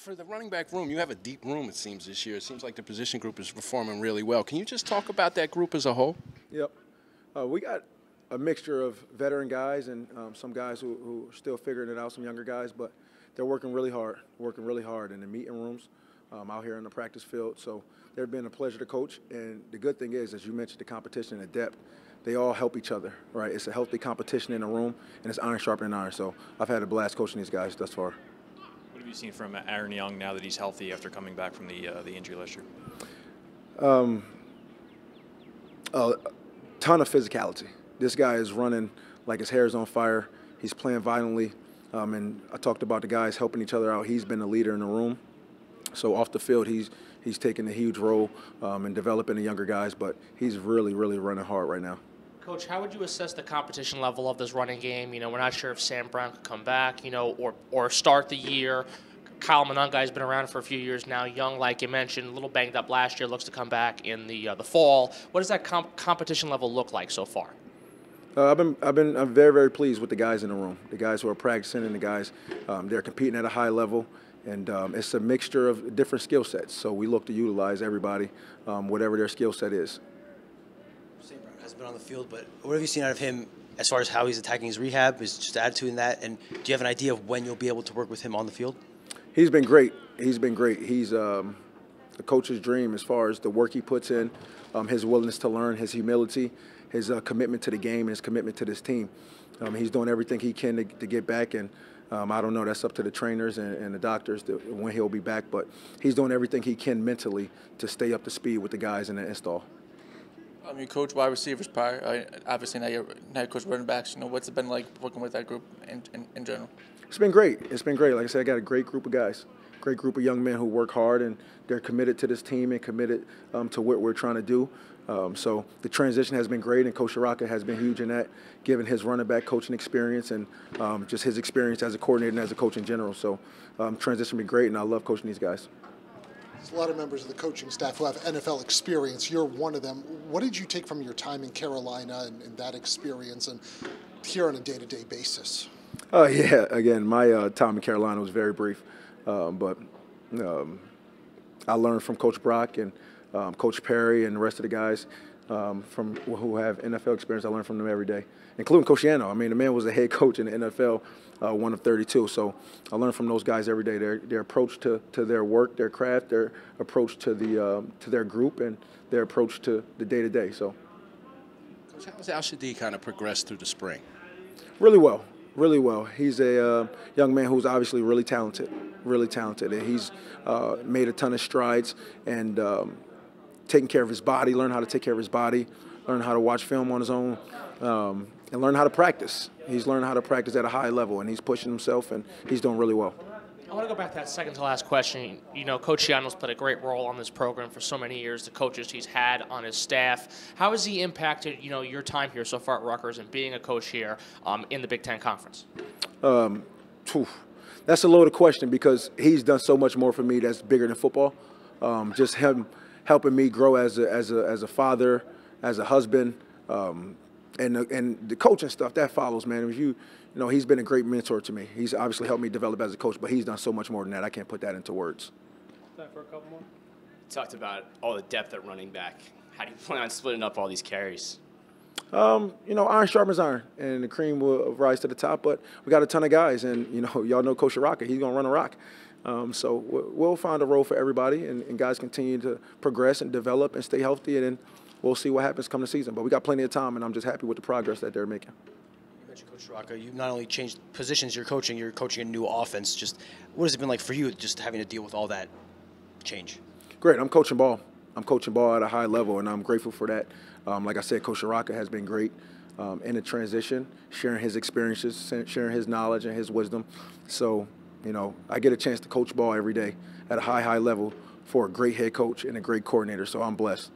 For the running back room, you have a deep room, it seems, this year. It seems like the position group is performing really well. Can you just talk about that group as a whole? Yep. We got a mixture of veteran guys and some guys who are still figuring it out, some younger guys, but they're working really hard in the meeting rooms, out here in the practice field. So they've been a pleasure to coach. And the good thing is, as you mentioned, the competition and the depth, they all help each other, right? It's a healthy competition in the room, and it's iron sharpening iron. So I've had a blast coaching these guys thus far. What have you seen from Aaron Young now that he's healthy after coming back from the injury last year? A ton of physicality. This guy is running like his hair is on fire. He's playing violently. And I talked about the guys helping each other out. He's been the leader in the room. So off the field, he's taking a huge role in developing the younger guys, but he's really running hard right now. Coach, how would you assess the competition level of this running game? You know, we're not sure if Sam Brown could come back, you know, or start the year. Kyle Monangai has been around for a few years now. Young, like you mentioned, a little banged up last year, looks to come back in the fall. What does that competition level look like so far? I'm very pleased with the guys in the room, the guys who are practicing and the guys they're competing at a high level, and it's a mixture of different skill sets. So we look to utilize everybody, whatever their skill set is. Sam Brown hasn't been on the field, but what have you seen out of him as far as how he's attacking his rehab, his just attitude in that, and do you have an idea of when you'll be able to work with him on the field? He's been great. He's been great. He's a coach's dream as far as the work he puts in, his willingness to learn, his humility, his commitment to the game, and his commitment to this team. He's doing everything he can to get back, and I don't know, that's up to the trainers and the doctors when he'll be back, but he's doing everything he can mentally to stay up to speed with the guys in the install. You coach wide receivers prior. Obviously, now you're coach running backs. You know, what's it been like working with that group in general? It's been great. It's been great. Like I said, I got a great group of guys, great group of young men who work hard, and they're committed to this team and committed to what we're trying to do. So the transition has been great, and Coach Shiraka has been huge in that, given his running back coaching experience and just his experience as a coordinator and as a coach in general. So transition has been great, and I love coaching these guys. There's a lot of members of the coaching staff who have NFL experience. You're one of them. What did you take from your time in Carolina and that experience and here on a day-to-day basis? Yeah, again, my time in Carolina was very brief, but I learned from Coach Brock and Coach Perry and the rest of the guys from who have NFL experience. I learned from them every day, including Coach Yano. I mean, the man was a head coach in the NFL, one of 32. So I learned from those guys every day. Their approach to their work, their craft, their approach to their group, and their approach to the day-to-day. So, Coach, how has Al-Shadi kind of progressed through the spring? Really well. Really well. He's a young man who's obviously really talented, and he's made a ton of strides and taking care of his body, learn how to take care of his body, learn how to watch film on his own, and learn how to practice. He's learned how to practice at a high level, and he's pushing himself, and he's doing really well. I want to go back to that second to last question. You know, Coach Yano's played a great role on this program for so many years, the coaches he's had on his staff. How has he impacted, you know, your time here so far at Rutgers and being a coach here in the Big Ten Conference? That's a loaded question because he's done so much more for me that's bigger than football. Just him helping me grow as a father, as a husband, and the coaching stuff that follows, man. You know, he's been a great mentor to me. He's obviously helped me develop as a coach, but he's done so much more than that. I can't put that into words. Time for a couple more. You talked about all the depth at running back. How do you plan on splitting up all these carries? You know, iron sharpens iron, and the cream will rise to the top. But we got a ton of guys, and you know, y'all know Coach Shiraka. He's gonna run a rock. So we'll find a role for everybody, and guys continue to progress and develop and stay healthy, and then we'll see what happens come the season. But we got plenty of time, and I'm just happy with the progress that they're making. You mentioned Coach Shiraka. You not only changed positions you're coaching a new offense. Just what has it been like for you, just having to deal with all that change? Great. I'm coaching ball. I'm coaching ball at a high level, and I'm grateful for that. Like I said, Coach Shiraka has been great in the transition, sharing his experiences, sharing his knowledge and his wisdom. So, you know, I get a chance to coach ball every day at a high level for a great head coach and a great coordinator, so I'm blessed.